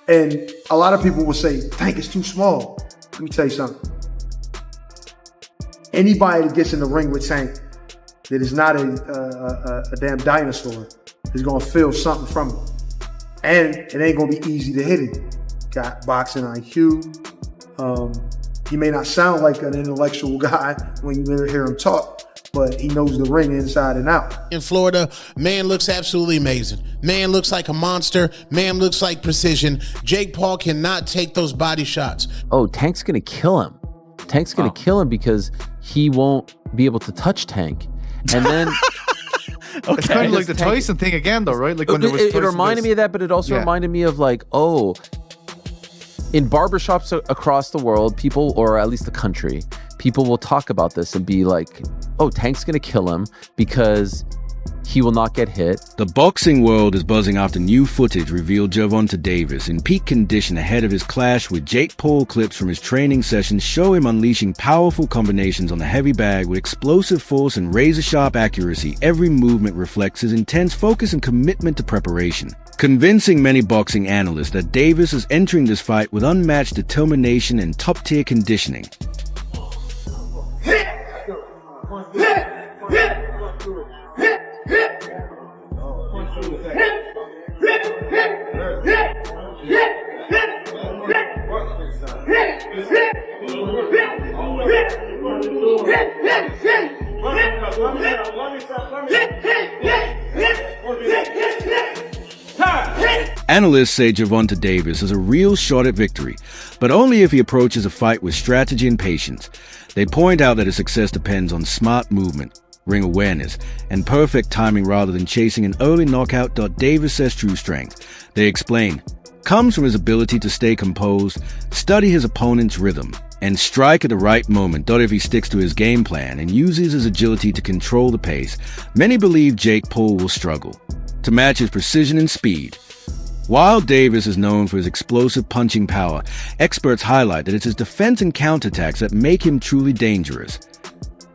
And a lot of people will say, Tank is too small. Let me tell you something. Anybody that gets in the ring with Tank that is not a damn dinosaur is going to feel something from him. And it ain't going to be easy to hit him. Got boxing IQ. He may not sound like an intellectual guy when you hear him talk, but he knows the ring inside and out. In Florida, man looks absolutely amazing. Man looks like a monster. Man looks like precision. Jake Paul cannot take those body shots. Oh, Tank's going to kill him. Tank's going to kill him because he won't be able to touch Tank. And then... Okay. It's kind of like the Tyson thing again, though, right? Like when it reminded me of that, but it also reminded me of like, oh, in barbershops across the world, people, or at least the country, people will talk about this and be like, oh, Tank's going to kill him because he will not get hit. The boxing world is buzzing after new footage revealed Gervonta Davis in peak condition ahead of his clash with Jake Paul. Clips from his training sessions show him unleashing powerful combinations on the heavy bag with explosive force and razor-sharp accuracy. Every movement reflects his intense focus and commitment to preparation, convincing many boxing analysts that Davis is entering this fight with unmatched determination and top-tier conditioning. Analysts say Gervonta Davis has a real shot at victory, but only if he approaches a fight with strategy and patience. They point out that his success depends on smart movement, ring awareness, and perfect timing rather than chasing an early knockout. Davis says true strength, they explain, comes from his ability to stay composed, study his opponent's rhythm, and strike at the right moment. If he sticks to his game plan and uses his agility to control the pace, many believe Jake Paul will struggle to match his precision and speed. While Davis is known for his explosive punching power, experts highlight that it's his defense and counterattacks that make him truly dangerous.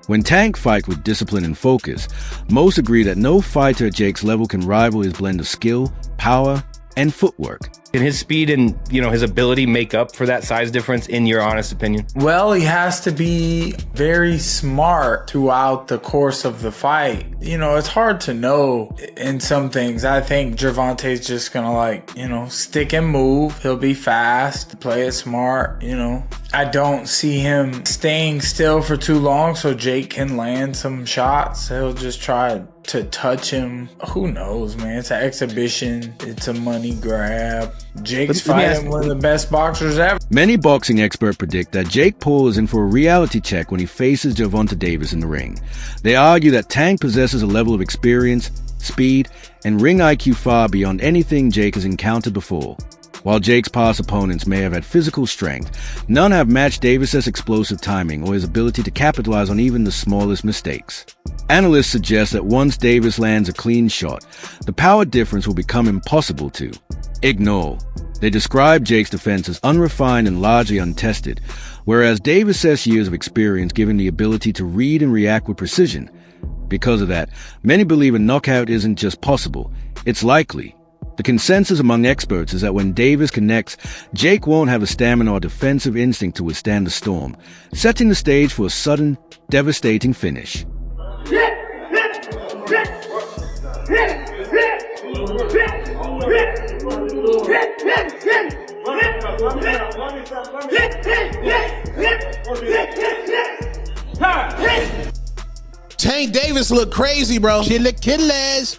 When Tank fights with discipline and focus, most agree that no fighter at Jake's level can rival his blend of skill, power, and footwork. Can his speed and, his ability make up for that size difference, in your honest opinion? Well, he has to be very smart throughout the course of the fight. It's hard to know in some things. I think Gervonta's just gonna stick and move. He'll be fast, play it smart, I don't see him staying still for too long so Jake can land some shots. He'll just try to touch him. Who knows, man? It's an exhibition. It's a money grab. Jake's fighting one of the best boxers ever. Many boxing experts predict that Jake Paul is in for a reality check when he faces Gervonta Davis in the ring. They argue that Tank possesses a level of experience, speed, and ring IQ far beyond anything Jake has encountered before. While Jake's past opponents may have had physical strength, none have matched Davis's explosive timing or his ability to capitalize on even the smallest mistakes. Analysts suggest that once Davis lands a clean shot, the power difference will become impossible to ignore. They describe Jake's defense as unrefined and largely untested, whereas Davis has years of experience given the ability to read and react with precision. Because of that, many believe a knockout isn't just possible, it's likely. The consensus among experts is that when Davis connects, Jake won't have the stamina or defensive instinct to withstand the storm, setting the stage for a sudden, devastating finish. Tank Davis look crazy, bro. Chilaquiles.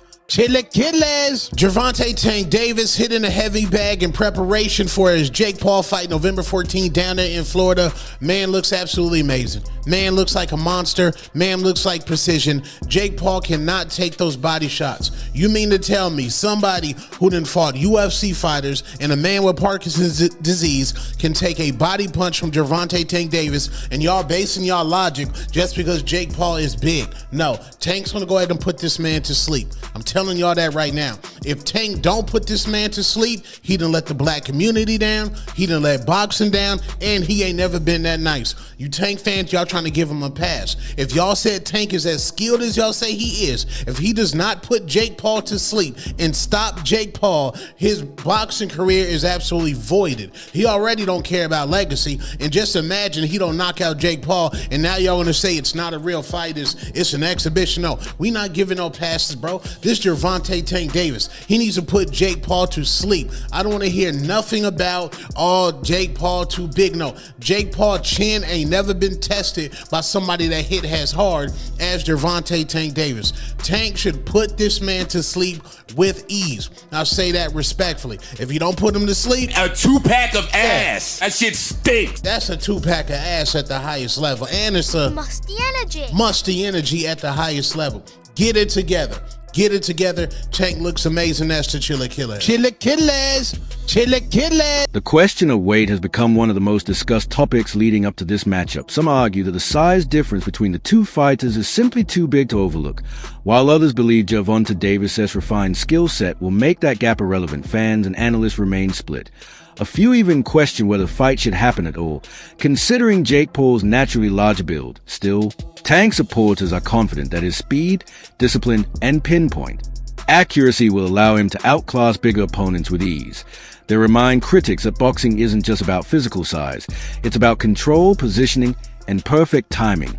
Gervonta Tank Davis hitting a heavy bag in preparation for his Jake Paul fight November 14th down there in Florida. Man looks absolutely amazing. Man looks like a monster. Man looks like precision. Jake Paul cannot take those body shots. You mean to tell me somebody who done fought UFC fighters and a man with Parkinson's disease can take a body punch from Gervonta Tank Davis, and y'all basing y'all logic just because Jake Paul is big? No, Tank's gonna go ahead and put this man to sleep. I'm telling telling y'all that right now. If Tank don't put this man to sleep, he done let the black community down, he done let boxing down, and he ain't never been that nice. You Tank fans, y'all trying to give him a pass. If y'all said Tank is as skilled as y'all say he is, if he does not put Jake Paul to sleep and stop Jake Paul, his boxing career is absolutely voided. He already don't care about legacy, and just imagine he don't knock out Jake Paul, and now y'all want to say it's not a real fight, it's an exhibition. No, we not giving no passes, bro. This Gervonta Tank Davis, he needs to put Jake Paul to sleep. I don't want to hear nothing about Jake Paul too big. No, Jake Paul chin ain't never been tested by somebody that hit as hard as Gervonta Tank Davis. Tank should put this man to sleep with ease. I'll say that respectfully. If you don't put him to sleep, a 2-pack of ass. That shit stinks. That's a 2-pack of ass at the highest level, and it's a musty energy at the highest level. Get it together. Get it together. Tank looks amazing as the Chilla Killer. Chilla Killers. Chilla Killers. The question of weight has become one of the most discussed topics leading up to this matchup. Some argue that the size difference between the two fighters is simply too big to overlook, while others believe Gervonta Davis' refined skill set will make that gap irrelevant. Fans and analysts remain split. A few even question whether the fight should happen at all, considering Jake Paul's naturally larger build. Still, Tank supporters are confident that his speed, discipline, and pinpoint accuracy will allow him to outclass bigger opponents with ease. They remind critics that boxing isn't just about physical size, it's about control, positioning, and perfect timing.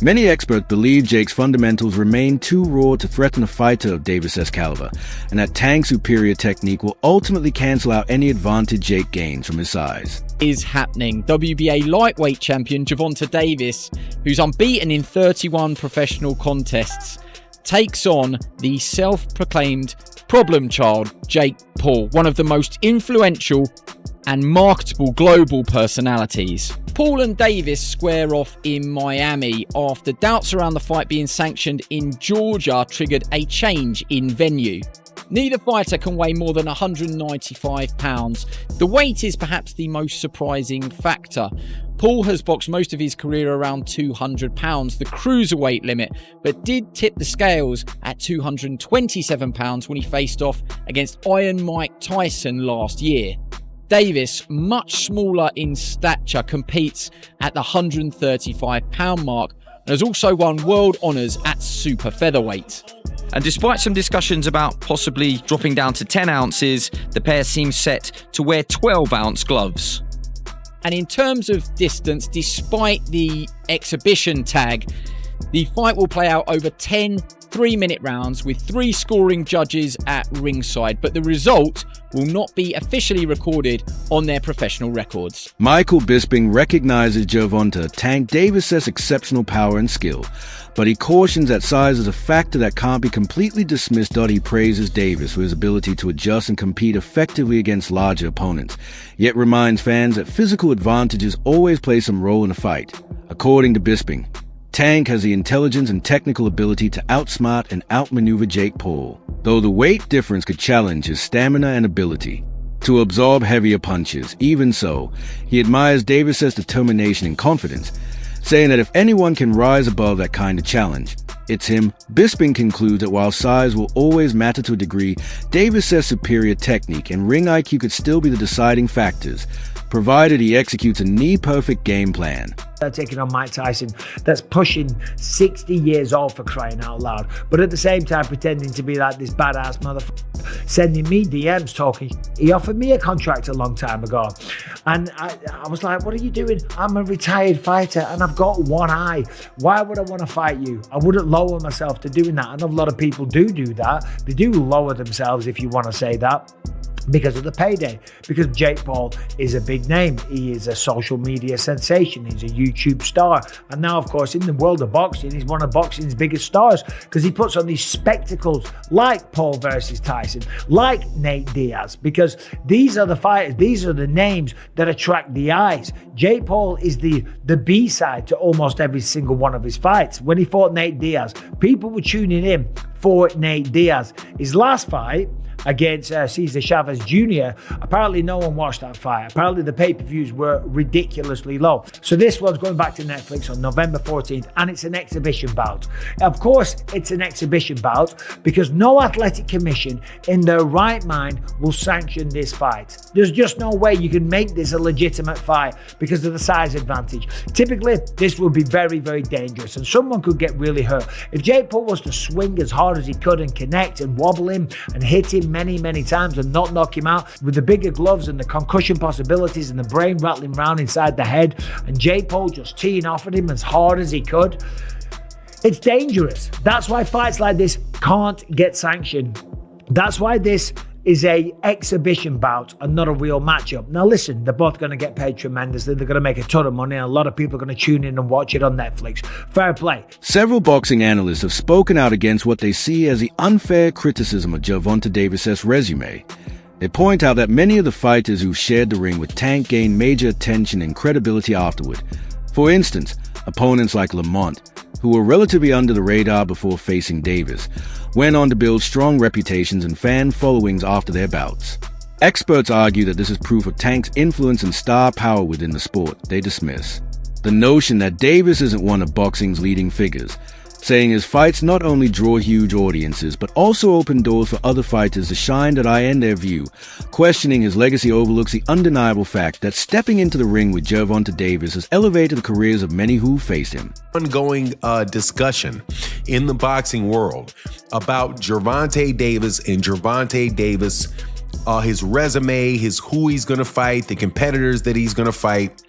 Many experts believe Jake's fundamentals remain too raw to threaten a fighter of Davis' caliber, and that Tank's superior technique will ultimately cancel out any advantage Jake gains from his size. Is happening. WBA lightweight champion Gervonta Davis, who's unbeaten in 31 professional contests, takes on the self-proclaimed problem child Jake Paul, one of the most influential and marketable global personalities. Paul and Davis square off in Miami after doubts around the fight being sanctioned in Georgia triggered a change in venue. Neither fighter can weigh more than 195 pounds. The weight is perhaps the most surprising factor. Paul has boxed most of his career around 200 pounds, the cruiserweight limit, but did tip the scales at 227 pounds when he faced off against Iron Mike Tyson last year. Davis, much smaller in stature, competes at the 135 pound mark and has also won world honours at super featherweight. And despite some discussions about possibly dropping down to 10 ounces, the pair seem set to wear 12-ounce gloves. And in terms of distance, despite the exhibition tag, the fight will play out over 10 3-minute rounds with 3 scoring judges at ringside, but the result will not be officially recorded on their professional records. Michael Bisping recognizes Gervonta Tank Davis' exceptional power and skill, but he cautions that size is a factor that can't be completely dismissed. He praises Davis for his ability to adjust and compete effectively against larger opponents, yet reminds fans that physical advantages always play some role in a fight. According to Bisping, Tank has the intelligence and technical ability to outsmart and outmaneuver Jake Paul, though the weight difference could challenge his stamina and ability to absorb heavier punches. Even so, he admires Davis' determination and confidence, saying that if anyone can rise above that kind of challenge, it's him. Bisping concludes that while size will always matter to a degree, Davis' superior technique and ring IQ could still be the deciding factors, provided he executes a knee-perfect game plan. They're taking on Mike Tyson that's pushing 60 years old, for crying out loud, but at the same time pretending to be like this badass motherfucker, sending me DMs talking. He offered me a contract a long time ago, and I was like, what are you doing? I'm a retired fighter and I've got one eye. Why would I want to fight you? I wouldn't lower myself to doing that. I know a lot of people do that. They do lower themselves, if you want to say that, because of the payday, because Jake Paul is a big name. He is a social media sensation. He's a YouTube star. And now, of course, in the world of boxing, he's one of boxing's biggest stars because he puts on these spectacles like Paul versus Tyson, like Nate Diaz, because these are the fighters, these are the names that attract the eyes. Jake Paul is the B-side to almost every single one of his fights. When he fought Nate Diaz, people were tuning in for Nate Diaz. His last fight, against Cesar Chavez Jr., apparently no one watched that fight. Apparently the pay-per-views were ridiculously low. So this one's going back to Netflix on November 14th, and it's an exhibition bout. Of course, it's an exhibition bout because no athletic commission in their right mind will sanction this fight. There's just no way you can make this a legitimate fight because of the size advantage. Typically, this would be very, very dangerous, and someone could get really hurt. If Jake Paul was to swing as hard as he could and connect and wobble him and hit him many, many times and not knock him out, with the bigger gloves and the concussion possibilities and the brain rattling around inside the head, and Jake Paul just teeing off at him as hard as he could, it's dangerous. That's why fights like this can't get sanctioned. That's why this is a exhibition bout and not a real matchup. Now listen, they're both going to get paid tremendously. They're going to make a ton of money, and a lot of people are going to tune in and watch it on Netflix. Fair play. Several boxing analysts have spoken out against what they see as the unfair criticism of Gervonta Davis' resume. They point out that many of the fighters who shared the ring with Tank gained major attention and credibility afterward. For instance, opponents like Lamont, who were relatively under the radar before facing Davis, went on to build strong reputations and fan followings after their bouts. Experts argue that this is proof of Tank's influence and star power within the sport. They dismiss the notion that Davis isn't one of boxing's leading figures, saying his fights not only draw huge audiences, but also open doors for other fighters to shine that I, in their view, questioning his legacy overlooks the undeniable fact that stepping into the ring with Gervonta Davis has elevated the careers of many who faced him. Ongoing discussion in the boxing world about Gervonta Davis and Gervonta Davis, his resume, who he's going to fight, the competitors that he's going to fight.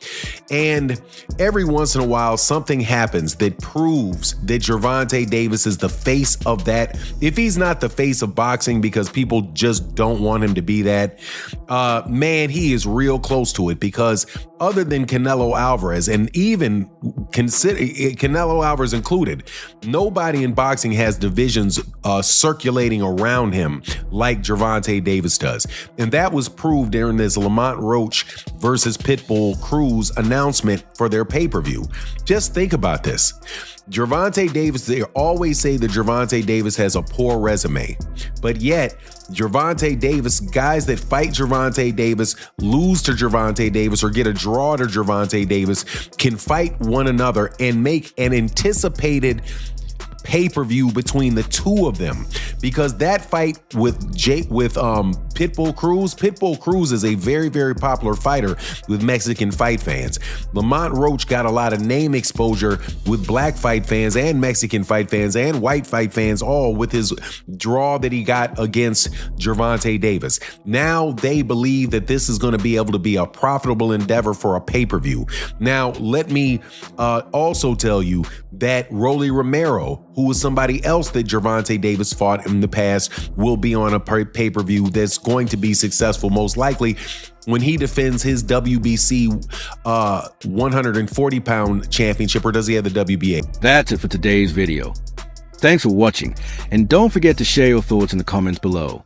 And every once in a while, something happens that proves that Gervonta Davis is the face of that. If he's not the face of boxing because people just don't want him to be that, man, he is real close to it, because other than Canelo Alvarez, and even consider Canelo Alvarez included, nobody in boxing has divisions circulating around him like Gervonta Davis does. And that was proved during this Lamont Roach versus Pitbull Cruz announcement for their pay-per-view. Just think about this. Gervonta Davis, they always say that Gervonta Davis has a poor resume, but yet Gervonta Davis, guys that fight Gervonta Davis, lose to Gervonta Davis, or get a draw to Gervonta Davis, can fight one another and make an anticipated pay-per-view between the two of them, because that fight with Pitbull Cruz is a very, very popular fighter with Mexican fight fans. Lamont Roach got a lot of name exposure with black fight fans and Mexican fight fans and white fight fans, all with his draw that he got against Gervonta Davis. Now they believe that this is going to be able to be a profitable endeavor for a pay-per-view. Now let me also tell you that Rolly Romero, who was somebody else that Gervonta Davis fought in the past, will be on a pay-per-view that's going to be successful, most likely, when he defends his WBC 140-pound championship, or does he have the WBA? That's it for today's video. Thanks for watching, and don't forget to share your thoughts in the comments below.